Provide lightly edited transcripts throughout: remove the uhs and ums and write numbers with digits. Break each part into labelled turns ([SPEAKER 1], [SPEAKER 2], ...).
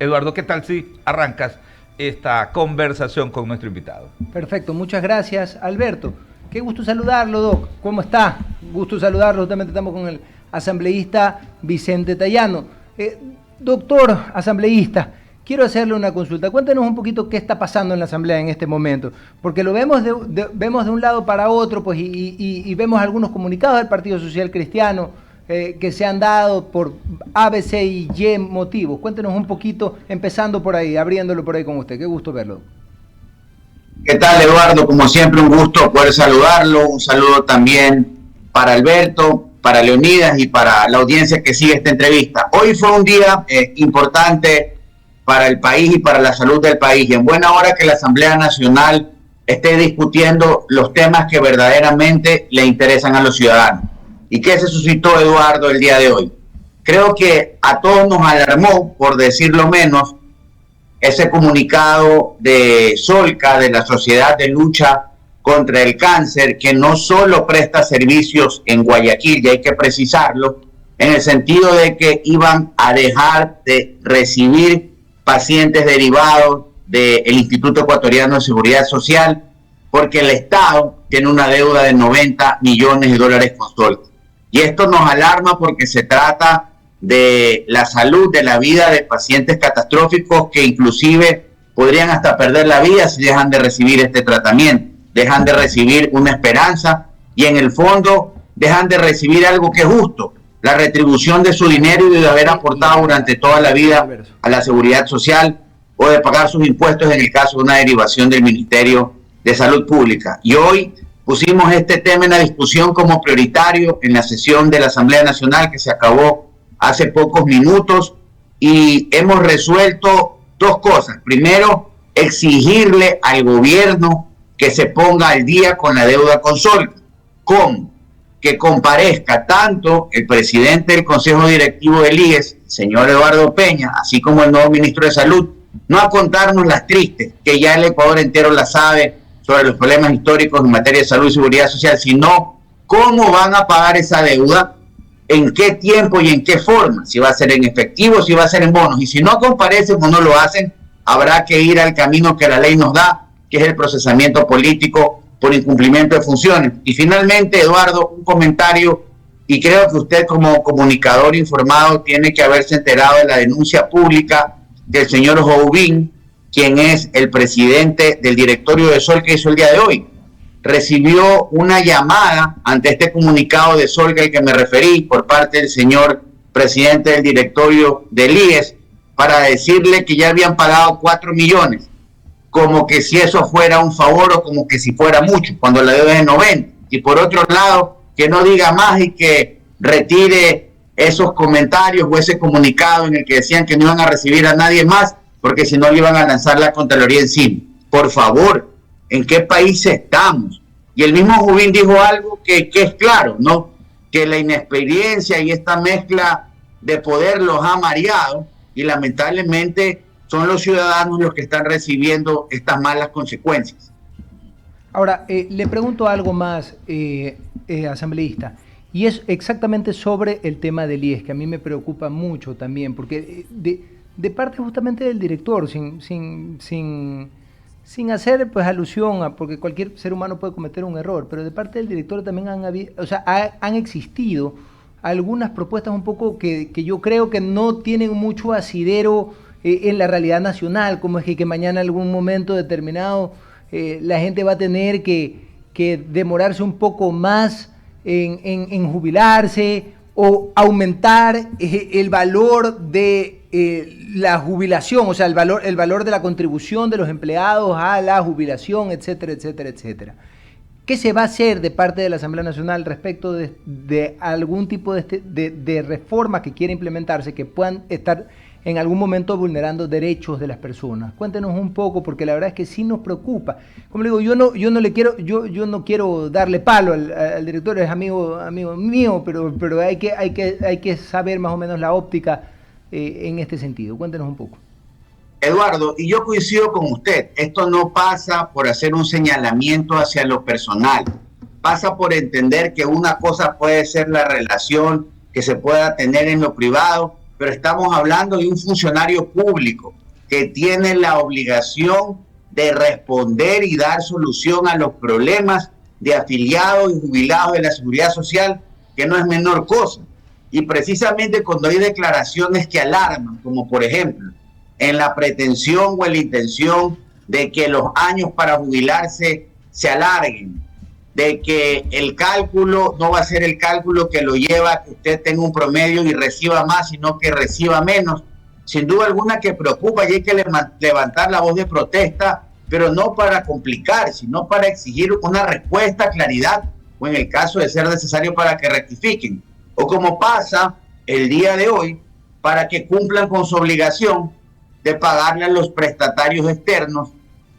[SPEAKER 1] Eduardo, ¿qué tal si arrancas esta conversación con nuestro invitado?
[SPEAKER 2] Perfecto, muchas gracias, Alberto. Qué gusto saludarlo, Doc. ¿Cómo está? Gusto saludarlo. Justamente estamos con el asambleísta Vicente Tayano. Doctor asambleísta, quiero hacerle una consulta. Cuéntenos un poquito qué está pasando en la asamblea en este momento, porque lo vemos vemos de un lado para otro, pues, y vemos algunos comunicados del Partido Social Cristiano que se han dado por A, B, C y Y motivos. Cuéntenos un poquito, empezando por ahí, abriéndolo por ahí con usted. Qué gusto verlo.
[SPEAKER 3] ¿Qué tal, Eduardo? Como siempre, un gusto poder saludarlo. Un saludo también para Alberto, para Leonidas y para la audiencia que sigue esta entrevista. Hoy fue un día importante para el país y para la salud del país. Y en buena hora que la Asamblea Nacional esté discutiendo los temas que verdaderamente le interesan a los ciudadanos. ¿Y qué se suscitó, Eduardo, el día de hoy? Creo que a todos nos alarmó, por decirlo menos, ese comunicado de Solca, de la Sociedad de Lucha contra el Cáncer, que no solo presta servicios en Guayaquil, y hay que precisarlo, en el sentido de que iban a dejar de recibir pacientes derivados del Instituto Ecuatoriano de Seguridad Social, porque el Estado tiene una deuda de 90 millones de dólares con Solca. Y esto nos alarma porque se trata de la salud, de la vida de pacientes catastróficos que inclusive podrían hasta perder la vida si dejan de recibir este tratamiento, dejan de recibir una esperanza y en el fondo dejan de recibir algo que es justo, la retribución de su dinero y de haber aportado durante toda la vida a la seguridad social o de pagar sus impuestos en el caso de una derivación del Ministerio de Salud Pública. Y hoy pusimos este tema en la discusión como prioritario en la sesión de la Asamblea Nacional que se acabó hace pocos minutos y hemos resuelto dos cosas. Primero, exigirle al gobierno que se ponga al día con la deuda con Solca, con que comparezca tanto el presidente del Consejo Directivo del IES, el señor Eduardo Peña, así como el nuevo ministro de Salud, no a contarnos las tristes, que ya el Ecuador entero la sabe, sobre los problemas históricos en materia de salud y seguridad social, sino cómo van a pagar esa deuda, en qué tiempo y en qué forma, si va a ser en efectivo, si va a ser en bonos, y si no comparecen o no lo hacen, habrá que ir al camino que la ley nos da, que es el procesamiento político por incumplimiento de funciones. Y finalmente, Eduardo, un comentario, y creo que usted como comunicador informado tiene que haberse enterado de la denuncia pública del señor Joubin, quien es el presidente del directorio de Solca, que hizo el día de hoy. Recibió una llamada ante este comunicado de Solca al que me referí por parte del señor presidente del directorio del IES para decirle que ya habían pagado 4 millones, como que si eso fuera un favor o como que si fuera mucho, cuando la deuda es de 90. Y por otro lado, que no diga más y que retire esos comentarios o ese comunicado en el que decían que no iban a recibir a nadie más, porque si no le iban a lanzar la Contraloría encima. Por favor, ¿en qué país estamos? Y el mismo Joubin dijo algo que es claro, ¿no? Que la inexperiencia y esta mezcla de poder los ha mareado y lamentablemente son los ciudadanos los que están recibiendo estas malas consecuencias.
[SPEAKER 2] Ahora, le pregunto algo más, asambleísta, y es exactamente sobre el tema del IES, que a mí me preocupa mucho también, porque de parte justamente del director, sin hacer pues alusión a, porque cualquier ser humano puede cometer un error, pero de parte del director también han existido algunas propuestas un poco que yo creo que no tienen mucho asidero en la realidad nacional, como es que mañana en algún momento determinado la gente va a tener que demorarse un poco más en jubilarse o aumentar el valor de la jubilación, o sea, el valor de la contribución de los empleados a la jubilación, etcétera, etcétera, etcétera. ¿Qué se va a hacer de parte de la Asamblea Nacional respecto de algún tipo de reformas que quiera implementarse que puedan estar en algún momento vulnerando derechos de las personas? Cuéntenos un poco, porque la verdad es que sí nos preocupa. Como le digo, yo no quiero darle palo al director, es amigo mío, pero hay que saber más o menos la óptica en este sentido. Cuéntenos un poco.
[SPEAKER 3] Eduardo, y yo coincido con usted, esto no pasa por hacer un señalamiento hacia lo personal, pasa por entender que una cosa puede ser la relación que se pueda tener en lo privado pero estamos hablando de un funcionario público que tiene la obligación de responder y dar solución a los problemas de afiliados y jubilados de la Seguridad Social, que no es menor cosa. Y precisamente cuando hay declaraciones que alarman, como por ejemplo, en la pretensión o en la intención de que los años para jubilarse se alarguen, de que el cálculo no va a ser el cálculo que lo lleva a que usted tenga un promedio y reciba más, sino que reciba menos, sin duda alguna que preocupa y hay que levantar la voz de protesta, pero no para complicar, sino para exigir una respuesta, claridad, o en el caso de ser necesario para que rectifiquen. O como pasa el día de hoy, para que cumplan con su obligación de pagarle a los prestatarios externos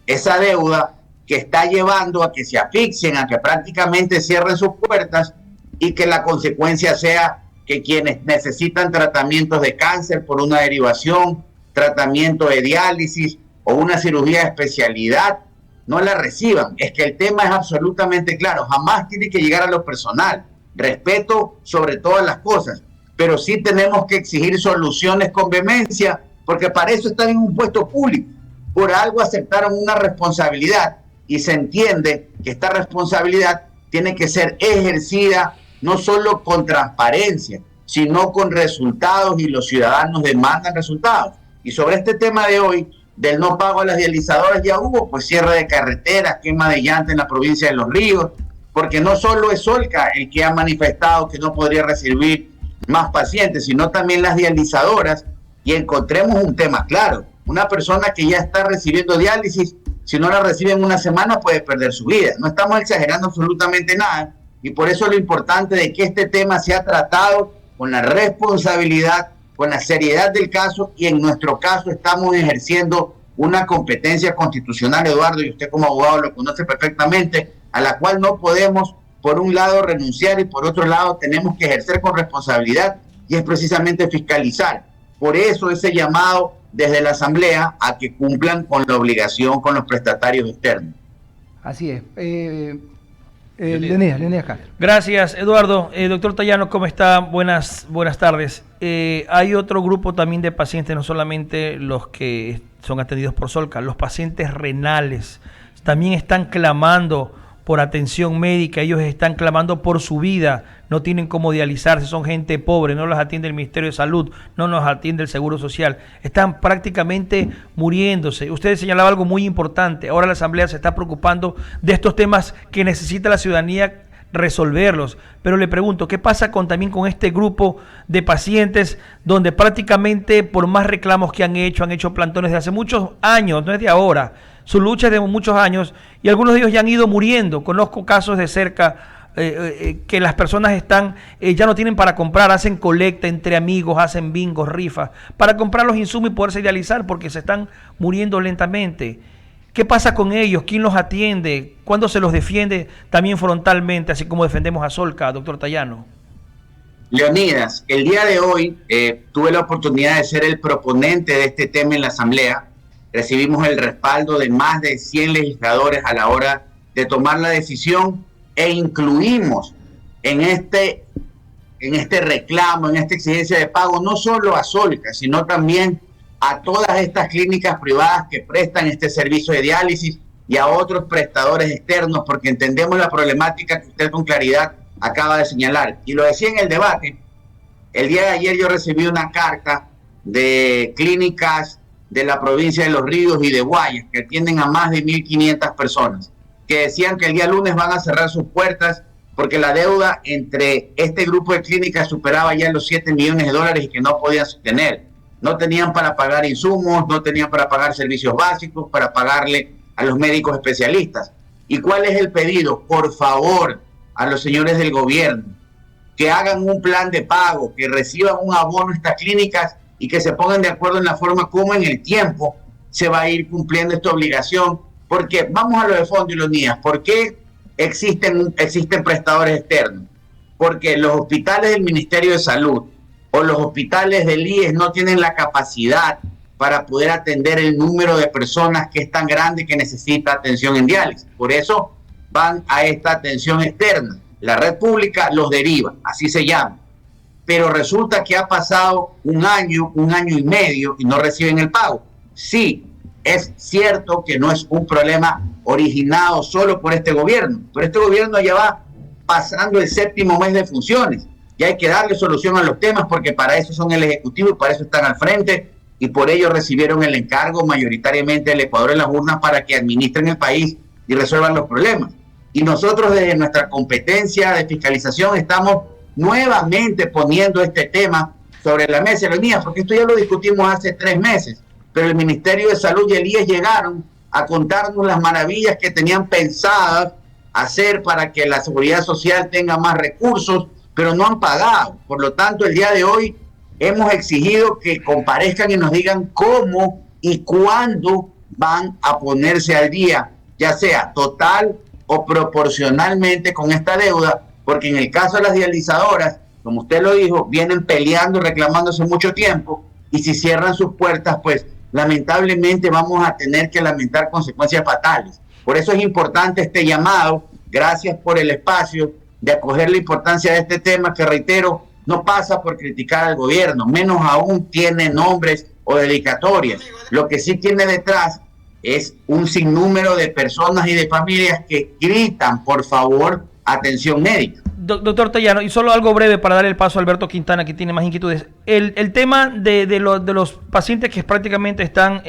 [SPEAKER 3] esa deuda que está llevando a que se asfixien, a que prácticamente cierren sus puertas y que la consecuencia sea que quienes necesitan tratamientos de cáncer por una derivación, tratamiento de diálisis o una cirugía de especialidad, no la reciban. Es que el tema es absolutamente claro, jamás tiene que llegar a lo personal, respeto sobre todas las cosas, pero sí tenemos que exigir soluciones con vehemencia, porque para eso están en un puesto público, por algo aceptaron una responsabilidad y se entiende que esta responsabilidad tiene que ser ejercida no solo con transparencia, sino con resultados, y los ciudadanos demandan resultados. Y sobre este tema de hoy, del no pago a las dializadoras, ya hubo pues cierre de carreteras, quema de llantas en la provincia de Los Ríos, porque no solo es Solca el que ha manifestado que no podría recibir más pacientes, sino también las dializadoras, y encontremos un tema claro: una persona que ya está recibiendo diálisis, si no la recibe en una semana puede perder su vida. No estamos exagerando absolutamente nada, y por eso lo importante de que este tema sea tratado con la responsabilidad, con la seriedad del caso, y en nuestro caso estamos ejerciendo una competencia constitucional, Eduardo, y usted como abogado lo conoce perfectamente, a la cual no podemos, por un lado, renunciar y por otro lado tenemos que ejercer con responsabilidad, y es precisamente fiscalizar. Por eso ese llamado desde la Asamblea a que cumplan con la obligación con los prestatarios externos.
[SPEAKER 2] Así es. Leonidas Castro.
[SPEAKER 4] Gracias, Eduardo. Doctor Tallano, ¿cómo está? Buenas tardes. Hay otro grupo también de pacientes, no solamente los que son atendidos por Solca, los pacientes renales también están clamando por atención médica, ellos están clamando por su vida, no tienen cómo dializarse, son gente pobre, no los atiende el Ministerio de Salud, no nos atiende el Seguro Social, están prácticamente muriéndose. Usted señalaba algo muy importante, ahora la Asamblea se está preocupando de estos temas que necesita la ciudadanía resolverlos, pero le pregunto, ¿qué pasa también con este grupo de pacientes donde prácticamente por más reclamos que han hecho plantones de hace muchos años, no es de ahora, su lucha es de muchos años y algunos de ellos ya han ido muriendo? Conozco casos de cerca que las personas ya no tienen para comprar, hacen colecta entre amigos, hacen bingos, rifas, para comprar los insumos y poderse idealizar porque se están muriendo lentamente. ¿Qué pasa con ellos? ¿Quién los atiende? ¿Cuándo se los defiende también frontalmente, así como defendemos a Solca, doctor Tallano?
[SPEAKER 3] Leonidas, el día de hoy tuve la oportunidad de ser el proponente de este tema en la Asamblea. Recibimos el respaldo de más de 100 legisladores a la hora de tomar la decisión e incluimos en este reclamo, en esta exigencia de pago, no solo a Solca, sino también a todas estas clínicas privadas que prestan este servicio de diálisis y a otros prestadores externos, porque entendemos la problemática que usted con claridad acaba de señalar. Y lo decía en el debate, el día de ayer yo recibí una carta de clínicas de la provincia de Los Ríos y de Guayas, que atienden a más de 1.500 personas, que decían que el día lunes van a cerrar sus puertas porque la deuda entre este grupo de clínicas superaba ya los $7 millones y que no podían sostener. No tenían para pagar insumos, no tenían para pagar servicios básicos, para pagarle a los médicos especialistas. ¿Y cuál es el pedido? Por favor, a los señores del gobierno, que hagan un plan de pago, que reciban un abono a estas clínicas y que se pongan de acuerdo en la forma como en el tiempo se va a ir cumpliendo esta obligación. Porque vamos a lo de fondo y los días. ¿Por qué existen prestadores externos? Porque los hospitales del Ministerio de Salud o los hospitales del IES no tienen la capacidad para poder atender el número de personas que es tan grande que necesita atención en diálisis. Por eso van a esta atención externa. La red pública los deriva, así se llama. pero resulta que ha pasado un año y medio y no reciben el pago. Sí, es cierto que no es un problema originado solo por este gobierno, pero este gobierno ya va pasando el 7º mes de funciones. Y hay que darle solución a los temas porque para eso son el Ejecutivo y para eso están al frente y por ello recibieron el encargo mayoritariamente del Ecuador en las urnas para que administren el país y resuelvan los problemas. Y nosotros desde nuestra competencia de fiscalización estamos nuevamente poniendo este tema sobre la mesa, Leonidas, porque esto ya lo discutimos hace 3 meses, pero el Ministerio de Salud y el IES llegaron a contarnos las maravillas que tenían pensadas hacer para que la Seguridad Social tenga más recursos, pero no han pagado. Por lo tanto, el día de hoy hemos exigido que comparezcan y nos digan cómo y cuándo van a ponerse al día, ya sea total o proporcionalmente con esta deuda, porque en el caso de las dializadoras, como usted lo dijo, vienen peleando, reclamándose mucho tiempo, y si cierran sus puertas, pues lamentablemente vamos a tener que lamentar consecuencias fatales. Por eso es importante este llamado. Gracias por el espacio de acoger la importancia de este tema, que reitero, no pasa por criticar al gobierno, menos aún tiene nombres o dedicatorias. Lo que sí tiene detrás es un sinnúmero de personas y de familias que gritan, por favor, atención médica.
[SPEAKER 4] Doctor Tallano, y solo algo breve para dar el paso a Alberto Quintana, que tiene más inquietudes. El tema de los pacientes que prácticamente están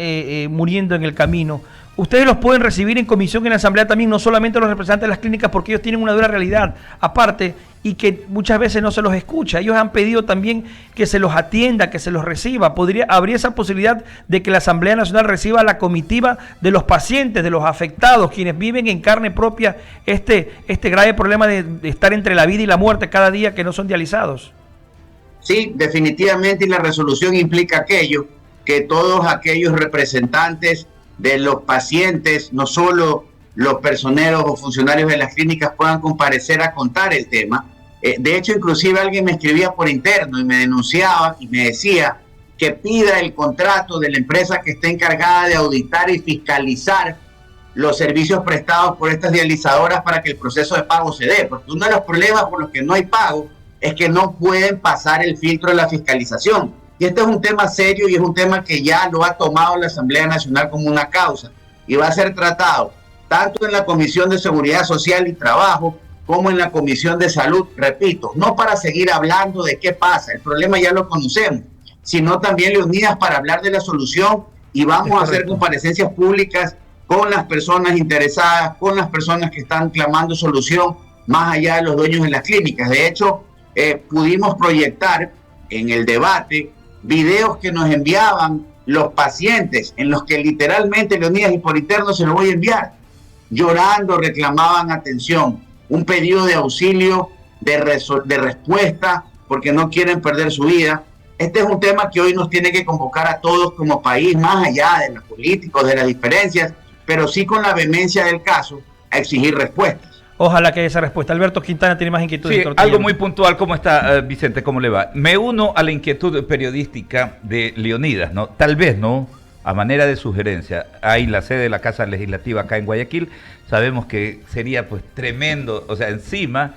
[SPEAKER 4] muriendo en el camino, ustedes los pueden recibir en comisión en la asamblea también, no solamente los representantes de las clínicas, porque ellos tienen una dura realidad aparte y que muchas veces no se los escucha. Ellos han pedido también que se los atienda, que se los reciba. ¿Habría esa posibilidad de que la Asamblea Nacional reciba a la comitiva de los pacientes, de los afectados, quienes viven en carne propia este grave problema de estar entre la vida y la muerte cada día que no son dializados?
[SPEAKER 3] Sí, definitivamente, y la resolución implica aquello, que todos aquellos representantes de los pacientes, no solo los personeros o funcionarios de las clínicas, puedan comparecer a contar el tema. De hecho, inclusive alguien me escribía por interno y me denunciaba y me decía que pida el contrato de la empresa que está encargada de auditar y fiscalizar los servicios prestados por estas dializadoras para que el proceso de pago se dé, porque uno de los problemas por los que no hay pago es que no pueden pasar el filtro de la fiscalización. Y este es un tema serio y es un tema que ya lo ha tomado la Asamblea Nacional como una causa y va a ser tratado tanto en la Comisión de Seguridad Social y Trabajo como en la Comisión de Salud, repito, no para seguir hablando de qué pasa, el problema ya lo conocemos, sino también Leonidas para hablar de la solución, y vamos a hacer comparecencias públicas con las personas interesadas, con las personas que están clamando solución, más allá de los dueños de las clínicas. De hecho, pudimos proyectar en el debate videos que nos enviaban los pacientes, en los que literalmente, Leonidas, y por interno se lo voy a enviar, llorando reclamaban atención, un pedido de auxilio, de respuesta, porque no quieren perder su vida. Este es un tema que hoy nos tiene que convocar a todos como país, más allá de los políticos, de las diferencias, pero sí con la vehemencia del caso, a exigir respuestas.
[SPEAKER 4] Ojalá que haya esa respuesta. Alberto Quintana tiene más inquietudes.
[SPEAKER 1] Sí, algo muy puntual. ¿Cómo está, Vicente? ¿Cómo le va? Me uno a la inquietud periodística de Leonidas, ¿no? Tal vez, ¿no?, a manera de sugerencia, hay la sede de la Casa Legislativa acá en Guayaquil. Sabemos que sería pues tremendo, o sea, encima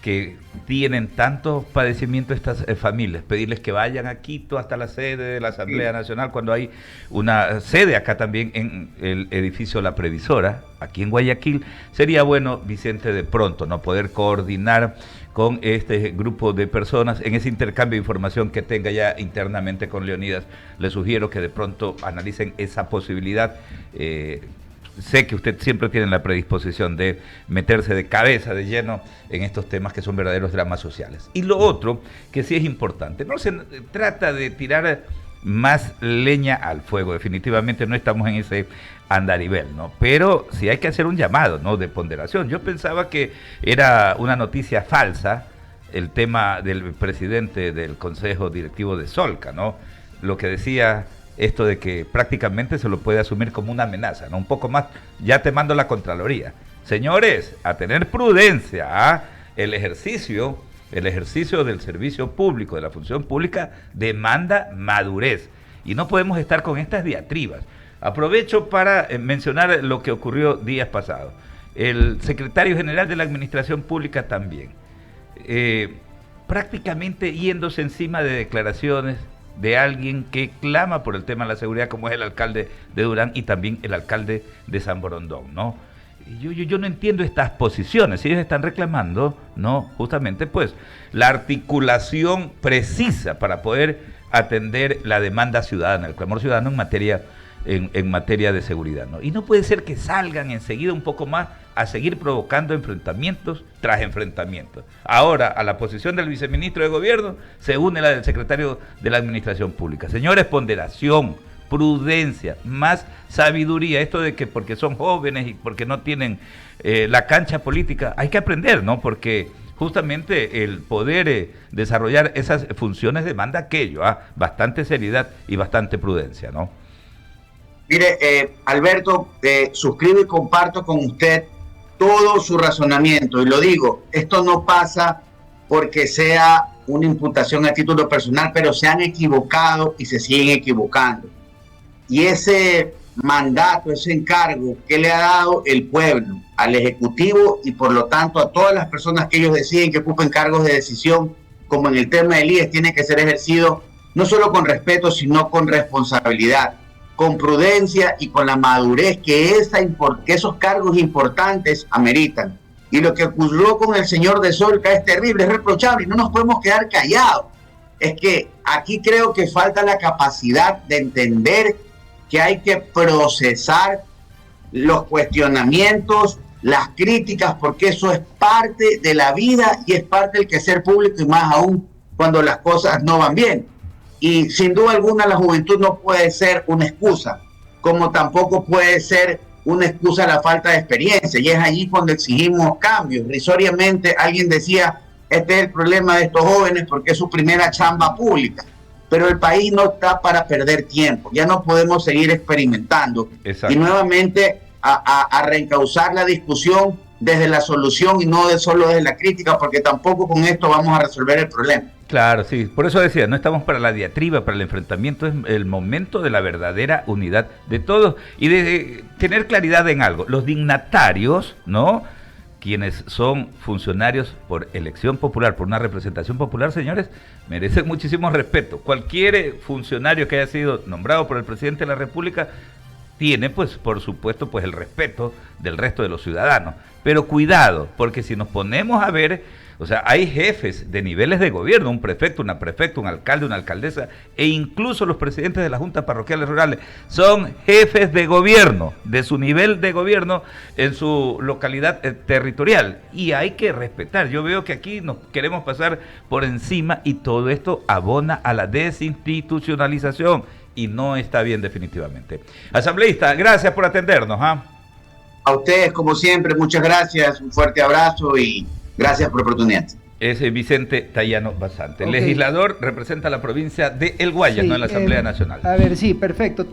[SPEAKER 1] que tienen tantos padecimientos estas familias, pedirles que vayan a Quito hasta la sede de la Asamblea Nacional, cuando hay una sede acá también en el edificio La Previsora, aquí en Guayaquil. Sería bueno, Vicente, de pronto, ¿no?, poder coordinar con este grupo de personas en ese intercambio de información que tenga ya internamente con Leonidas. Le sugiero que de pronto analicen esa posibilidad. Sé que usted siempre tiene la predisposición de meterse de cabeza, de lleno, en estos temas que son verdaderos dramas sociales. Y lo otro, que sí es importante, no se trata de tirar más leña al fuego, definitivamente no estamos en ese andarivel, ¿no? Pero sí hay que hacer un llamado, ¿no?, de ponderación. Yo pensaba que era una noticia falsa el tema del presidente del Consejo Directivo de Solca, ¿no? Lo que decía esto de que prácticamente se lo puede asumir como una amenaza, ¿no? Un poco más, ya te mando la Contraloría. Señores, a tener prudencia, ¿ah? El ejercicio del servicio público, de la función pública, demanda madurez. Y no podemos estar con estas diatribas. Aprovecho para mencionar lo que ocurrió días pasados. El secretario general de la Administración Pública también prácticamente yéndose encima de declaraciones de alguien que clama por el tema de la seguridad, como es el alcalde de Durán y también el alcalde de San Borondón, ¿no? Yo no entiendo estas posiciones. Ellos están reclamando, ¿no?, justamente pues la articulación precisa para poder atender la demanda ciudadana, el clamor ciudadano en materia de seguridad, ¿no? Y no puede ser que salgan enseguida un poco más a seguir provocando enfrentamientos tras enfrentamientos. Ahora, a la posición del viceministro de Gobierno se une la del secretario de la Administración Pública. Señores, ponderación, prudencia, más sabiduría. Esto de que porque son jóvenes y porque no tienen la cancha política, hay que aprender, ¿no? Porque justamente el poder desarrollar esas funciones demanda aquello, bastante seriedad y bastante prudencia, ¿no?
[SPEAKER 3] Mire, Alberto, suscribo y comparto con usted todo su razonamiento, y lo digo, esto no pasa porque sea una imputación a título personal, pero se han equivocado y se siguen equivocando. Y ese mandato, ese encargo que le ha dado el pueblo al Ejecutivo y por lo tanto a todas las personas que ellos deciden que ocupen cargos de decisión, como en el tema del IES, tiene que ser ejercido no solo con respeto, sino con responsabilidad, con prudencia y con la madurez que esos cargos importantes ameritan. Y lo que ocurrió con el señor de Solca es terrible, es reprochable y no nos podemos quedar callados. Es que aquí creo que falta la capacidad de entender que hay que procesar los cuestionamientos, las críticas, porque eso es parte de la vida y es parte del quehacer público, y más aún cuando las cosas no van bien. Y sin duda alguna la juventud no puede ser una excusa, como tampoco puede ser una excusa la falta de experiencia, y es allí cuando exigimos cambios. Risoriamente alguien decía, este es el problema de estos jóvenes porque es su primera chamba pública, pero el país no está para perder tiempo, ya no podemos seguir experimentando. Exacto. Y nuevamente a reencauzar la discusión desde la solución y no solo desde la crítica, porque tampoco con esto vamos a resolver el problema.
[SPEAKER 1] Claro, sí, por eso decía, no estamos para la diatriba, para el enfrentamiento, es el momento de la verdadera unidad de todos y de tener claridad en algo. Los dignatarios, ¿no?, quienes son funcionarios por elección popular, por una representación popular, señores, merecen muchísimo respeto. Cualquier funcionario que haya sido nombrado por el presidente de la República tiene, pues, por supuesto, pues el respeto del resto de los ciudadanos. Pero cuidado, porque si nos ponemos a ver, o sea, hay jefes de niveles de gobierno, un prefecto, una prefecta, un alcalde, una alcaldesa, e incluso los presidentes de las juntas parroquiales rurales son jefes de gobierno, de su nivel de gobierno en su localidad territorial. Y hay que respetar. Yo veo que aquí nos queremos pasar por encima y todo esto abona a la desinstitucionalización y no está bien definitivamente. Asambleísta, gracias por atendernos.
[SPEAKER 3] A ustedes, como siempre, muchas gracias, un fuerte abrazo y gracias por la oportunidad.
[SPEAKER 1] Es Vicente Tayano Basante, legislador, representa a la provincia de El Guayas, sí, ¿no?, en la Asamblea Nacional.
[SPEAKER 2] A ver, sí, perfecto.